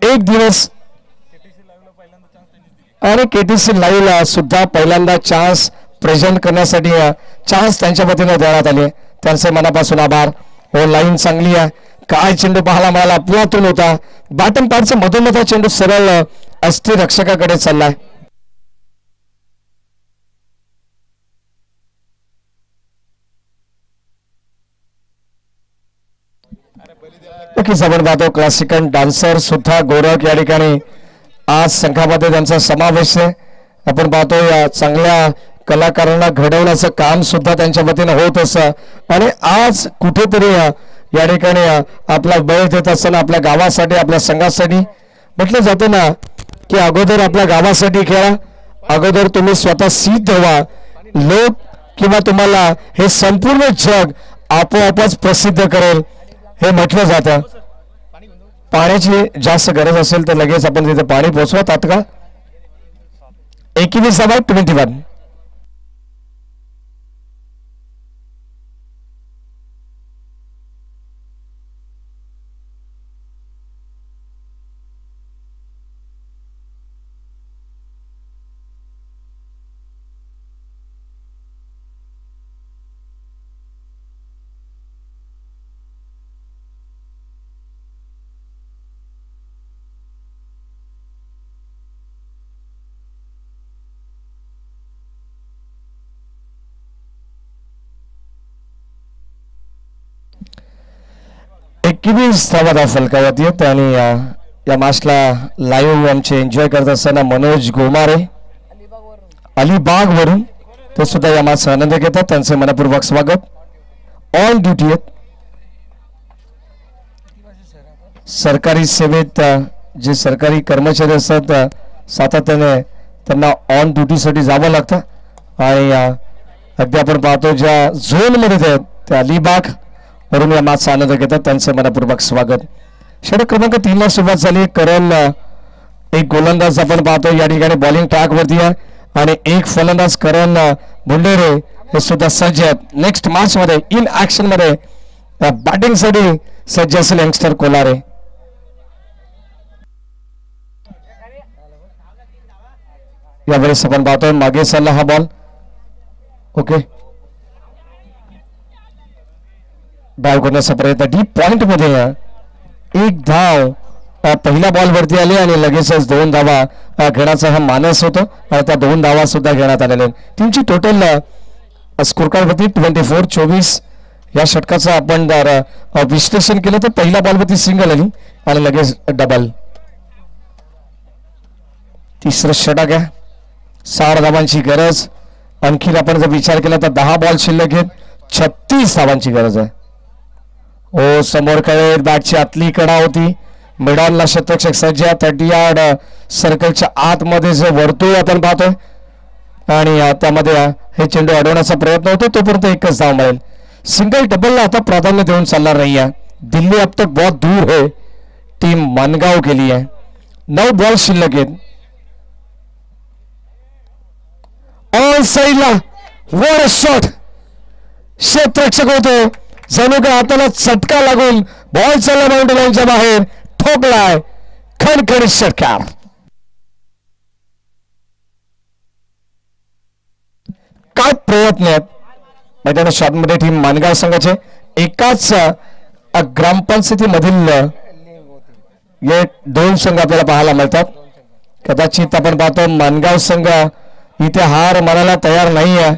एक दिवस आणि केटीसी लाईव्हला सुद्धा पहिल्यांदा चान्स प्रेझेंट करण्यासाठी चान्स त्यांच्या वतीने देण्यात आले. त्यांचे मनापासून आभार. हो लाईन चांगली आहे. काय चेंडू पाहायला मिळाला अफलातून होता. बॅटन पॅडचा मधोमध चेंडू सरळ अष्टी रक्षकाकडे चाललाय. आपण पाहतो क्लासिकल डान्सर सुद्धा गोरख या ठिकाणी आज संघामध्ये त्यांचा समावेश आहे. आपण पाहतो या चांगल्या कलाकारांना घडवण्याचं काम सुद्धा त्यांच्या वतीने होत असं आणि आज कुठेतरी या ठिकाणी आपला वेळ देत असताना आपल्या गावासाठी आपल्या संघासाठी म्हटलं जातं ना की अगोदर आपल्या गावासाठी खेळा. अगोदर तुम्ही स्वतः सिद्ध व्हा. लोक किंवा तुम्हाला हे संपूर्ण जग आपोआपच प्रसिद्ध करेल हे म्हटलं जातं. पाण्याची जास्त गरज असेल तर लगेच आपण तिथे पाणी पोहोचवा. तात्काळ 21/21. धावा फलकावत येत आणि या मॅचला लाईव्ह आमचे एन्जॉय करत असताना मनोज गोमारे अलिबाग वरून ते सुद्धा या मॅचचा आनंद घेतात. त्यांचे मनपूर्वक स्वागत. ऑन ड्युटी आहेत. सरकारी सेवेत जे सरकारी कर्मचारी असतात सातत्याने त्यांना ऑन ड्युटीसाठी जावं लागतं आणि अगदी आपण पाहतो ज्या झोनमध्ये आहेत त्या अलिबाग वरून या मॅचचा आनंद घेतात. त्यांचे मनपूर्वक स्वागत. षटक क्रमांक 3 ला सुरुवात झाली. करण एक गोलंदाज आपण पाहतो या ठिकाणी बॉलिंग ट्रॅक वरती आहे आणि एक फलंदाज करण बुंडेरे हे सुद्धा सज्ज आहेत. नेक्स्ट मॅच मध्ये इन ऍक्शन मध्ये बॅटिंग साठी सज्ज असेल यंगस्टर कोलारे. यावेळेस आपण पाहतोय मागे चालला हा बॉल. ओके डाव करण्याचा प्रयत्न डीप पॉइंट मध्ये एक धाव पहिल्या बॉल वरती आली आणि लगेचच 2 धावा घेण्याचा हा मानस होतो. त्या 2 धावा सुद्धा घेण्यात आलेल्या. टीमची टोटल स्कोर कार्ड वरती 24-24 या षटकाचं आपण विश्लेषण केलं तर पहिल्या बॉल वरती सिंगल आली आणि लगेच डबल. तिसरं षटक आहे. 6 धावांची गरज. आणखी आपण जर विचार केला तर 10 बॉल शिल्लक आहेत. 36 धावांची गरज आहे. ओ समोर काय बॅटची आतली कडा होती. मिडॉनला शतरक्षक सज्ज 30 यार्ड सर्कलच्या आतमध्ये जे वर्तुळ आपण पाहतोय आणि त्यामध्ये हे चेंडू अडवण्याचा प्रयत्न होतो तोपर्यंत एकच धाव मिळेल. सिंगल डबलला आता प्राधान्य देऊन चालणार नाही आहे. दिल्ली अब तक बहुत दूर है. टीम मनगाव केली आहे. 9 बॉल शिल्लक आहेत. ऑन साइडला वर शॉट क्षेत्ररक्षक होतो. जणू का हाताला चटका लागून बॉल चालला बाउंड्री लाईनच्या बाहेर. ठोकलाय खणखणीत षटकार. काय प्रयत्न आहेत मैदानात शॉटमध्ये टीम मानगाव संघाचे. एकाच ग्रामपंचायतीमधील हे 2 संघ आपल्याला पाहायला मिळतात. कदाचित आपण पाहतो मानगाव संघ इथे हार मानायला तयार नाही आहे.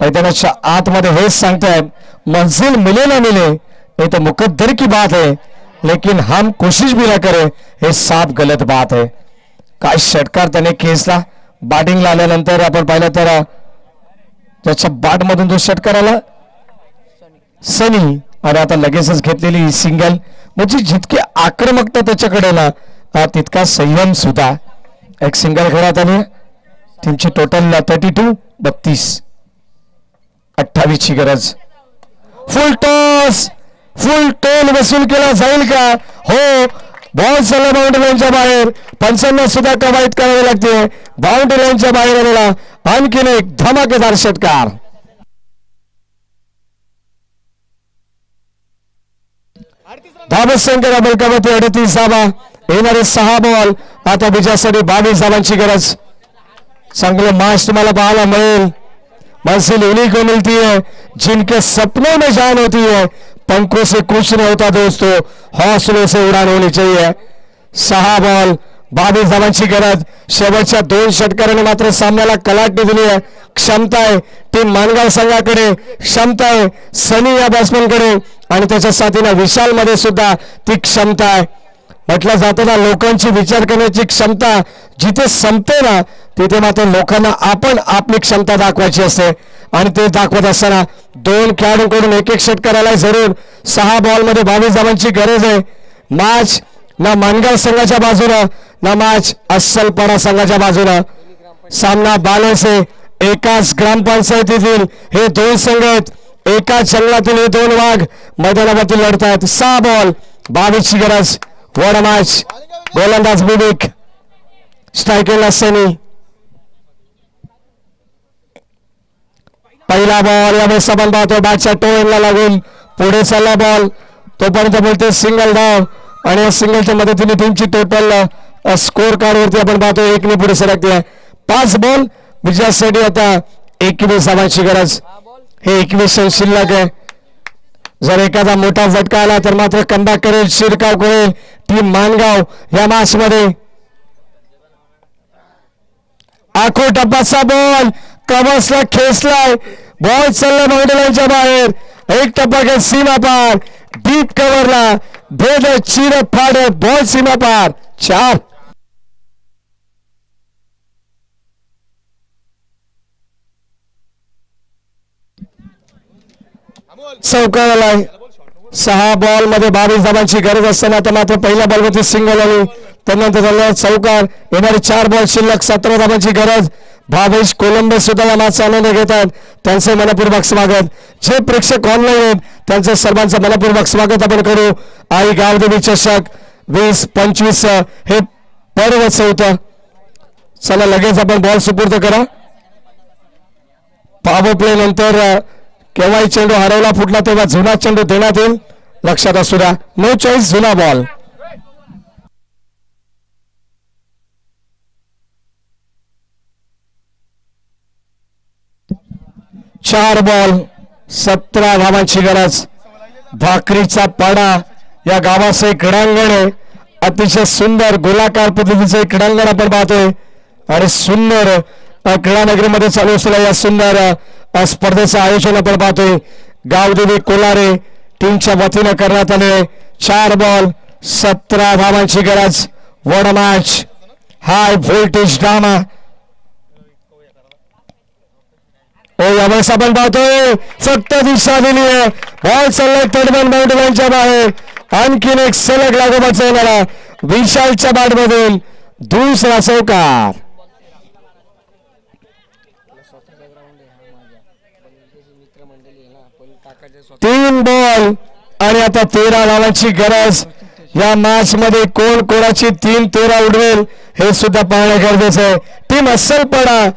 मैदानाच्या आतमध्ये हेच सांगतायत मंजिल मिले ना मिले ये तो मुकद्दर की बात है लेकिन हम कोशिश भी ना करें हे साफ गलत बात है. काय षटकार त्याने खेचला. बॅटिंगला आल्यानंतर आपण पाहिलं तर त्याच्या बॅट मधून जो षटकार आला सनी आणि आता लगेचच घेतलेली सिंगल. म्हणजे जितकी आक्रमकता त्याच्याकडे ना तितका संयम सुद्धा. एक सिंगल खेळात आली. टीमची टोटल 32 28 ची गरज. फुल टॉस फुल टोल वसूल केला जाईल का. हो बॉल चालला बाउंड्री लाईनच्या बाहेर. पंचांना सुद्धा कवायत करावी लागते. बाउंड्री लाईनच्या बाहेर आलेला आणखीन एक धमाकेदार षटकार. धावसंख्या बलकावरती 38 धावा. येणारे 6 बॉल आता विजयासाठी 22 धावांची गरज. चांगले मॅच तुम्हाला पाहायला मिळेल. मंजिल उन्हीं को मिलती है जिनके सपनों में जान होती है. पंखों से कुछ नहीं होता दोस्तों, हौसलों से उड़ान होनी चाहिए. 6 बॉल 22 धावांची गरज. शेवटच्या 2 षटकाराने मात्र सामन्याला कलाटणी दिली आहे. क्षमता आहे टीम मानगाव संघाकडे, क्षमता आहे सनी या बॅट्समॅनकडे आणि त्याच्या साथीने विशाल मध्ये सुद्धा ती क्षमता आहे. म्हटलं जातं ना, लोकांची विचार करण्याची क्षमता जिथे संपते ना तिथे मात्र लोकांना आपण आपली क्षमता दाखवायची असते आणि ते दाखवत असताना 2 खेळाडूंकडून एक षटकाराला जरूर. 6 बॉल मध्ये 22 धावांची गरज आहे. मॅच ना मानगाव संघाच्या बाजूला ना मॅच अस्सलपणा संघाच्या बाजूला. सामना बॅलन्स आहे. एकाच ग्रामपंचायतीतील हे 2 संघ आहेत. एकाच जंगलातील हे 2 वाघ मैदानावरती लढतात. 6 बॉल 22 ची गरज. What a match. गोलंदाज बिबिक, स्ट्रायकिंगला सनी. पहिला बॉल यावेळेस आपण पाहतो बॅटच्या टोएनला लागून पुढे चालला बॉल. तोपर्यंत बोलते सिंगल धाव आणि या सिंगलच्या मदतीने टीमची टोटल स्कोर कार्ड वरती आपण पाहतो 1 ने पुढे सरकते. 5 बॉल विजयासाठी आता 21 धावांची गरज. हे 21 शिल्लक आहे. जर एखादा मोठा फटका आला तर मात्र कमबॅक करेल, शिरकाव करेल टीम मानगाव या मॅच मध्ये. आखो टप्पाचा बॉल कमर्सला खेचलाय. बॉल चालला बाउंड्रीच्या बाहेर. एक टप्पा घेत सीमा पार. डीप कव्हरला भेद चिरत फाडत बॉल सीमा पार. 4. चौकाराला 6 बॉल मध्ये 22 धावांची गरज असताना आता मात्र पहिल्या बॉलवरती सिंगल आली. त्यानंतर झाला चौकार. येणारे 4 बॉल शिल्लक 17 धावांची गरज. भावेश कोलंबे सुद्धा या मॅचचा आनंद घेतात. त्यांचे मनपूर्वक स्वागत. जे प्रेक्षक ऑनलाईन आहेत त्यांचं सर्वांचं मनपूर्वक स्वागत आपण करू. आई गावदेवी चषक 20-25 हे पर्व 4. चला लगेच आपण बॉल सुपूर्द करा. पॉवर प्ले नंतर केव्हाही चेंडू हरवला फुटला तेव्हा जुना चेंडू देण्यात येईल. लक्षात असू द्या. नो चॉईस, जुना बॉल. चार बॉल 17 धावांची गरज. भाकरीचा पाडा या गावाचं एक क्रीडांगण आहे. अतिशय सुंदर गोलाकार पद्धतीचं क्रीडांगण आपण पाहतोय आणि सुंदर क्रीडानगरीमध्ये चालू असलेल्या या सुंदर स्पर्धेचं आयोजन आपण पाहतोय. गावदेवी कोलारे टीमच्या वतीनं करण्यात आले. 4 बॉल 17 धावांची गरज. What a match. High voltage drama. यावेळेस आपण पाहतोय फक्त दिशा दिली आहे. बॉल चाललाय तडबन बाउंड्रीच्या बाहेर. आणखीन एक सलग लागोपाठ येणारा विशालच्या बॅटमधून दुसरा चौकार. तीन बॉल आणि आता 13 धावांची गरज. या मॅच मध्ये कोण कोणाची 3-13 उडवेल हे सुद्धा पाहणे गरजेचं आहे. टीम अस्सल पडा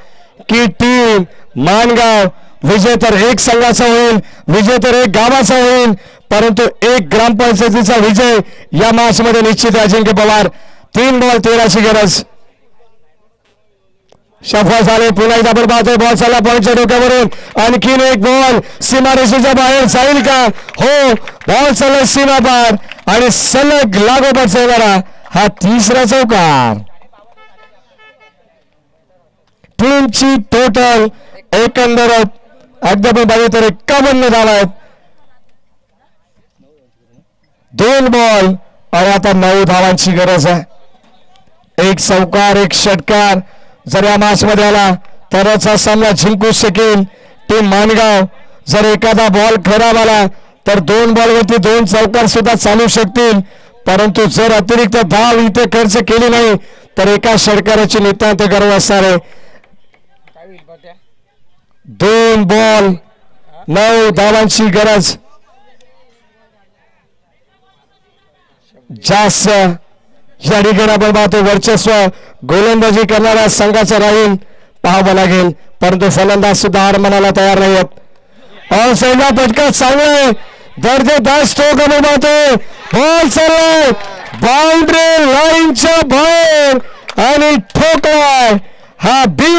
की टीम मानगाव विजय तर एक संघाचा होईल, विजय तर एक गावाचा होईल, परंतु एक ग्रामपंचायतीचा विजय या मॅच मध्ये निश्चित आहे. अजिंक्य पवार. 3 बॉल 13 ची गरज. सफल झाले. पुन्हा एकदा आपण पाहतोय बॉल चालला पॉईंटच्या डोक्यावरून. आणखीन एक बॉल सीमारेषेच्या बाहेर जाईल का? हो, बॉल चालला सीमा पार आणि सलग लागोपाठ येणारा हा तिसरा चौकार. टीमची टोटल एकंदर अद्याप बघितलं तर 51 धावा आहेत. 2 बॉल आणि आता 9 धावांची गरज आहे. एक चौकार एक षटकार जर या मॅच मध्ये आला तरच हा सामना जिंकू शकेल टीम मानगाव. जर एखादा बॉल खराब आला तर 2 बॉलवरती 2 चौकार सुद्धा चालू शकतील, परंतु जर अतिरिक्त धाव इथे खर्च केली नाही तर एका षटकाराची नितांत गरज असणार आहे. 2 बॉल 9 धावांची गरज. जास्त या ठिकाणी आपण पाहतो वर्चस्व गोलंदाजी करणाऱ्या संघाचं राहील पाहावं लागेल, परंतु फलंदाज सुद्धा हार मानायला तयार नाही आहेत. फटका चांगला आहे. दर्जेदार स्ट्रोक आपण पाहतोय. बॉल चाललाय बाउंड्री लाईनच्या बाहेर आणि ठोकलाय हा बिग